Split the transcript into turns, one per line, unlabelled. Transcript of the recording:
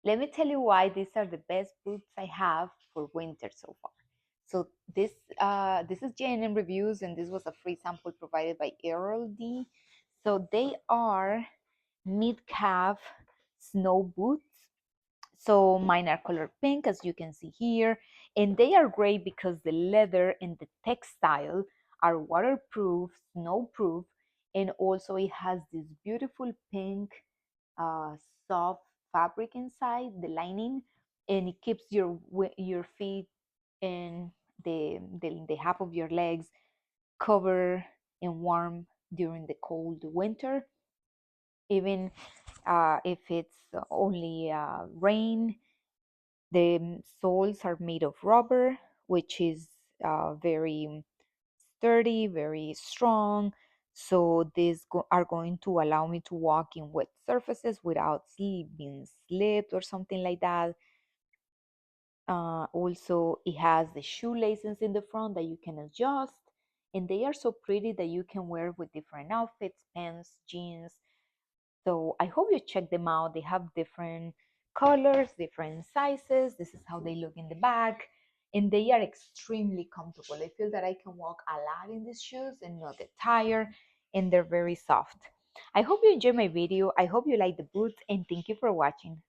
let me tell you why these are the best boots I have for winter so far. So this is J&M reviews, and this was a free sample provided by EARLDE. So they are mid-calf snow boots. So mine are color pink, as you can see here, and they are great because the leather and the textile are waterproof, snowproof, and also it has this beautiful pink uh, soft fabric inside the lining, and it keeps your feet and the half of your legs covered and warm during the cold winter, even if it's only rain. The soles are made of rubber, which is very sturdy, very strong. So these are going to allow me to walk in wet surfaces without being slipped or something like that. Also, it has the shoelaces in the front that you can adjust, and they are so pretty that you can wear with different outfits, pants, jeans. So I hope you check them out. They have different colors, different sizes. This is how they look in the back, and they are extremely comfortable. I feel that I can walk a lot in these shoes and not get tired, and they're very soft. I hope you enjoyed my video. I hope you like the boots, and thank you for watching.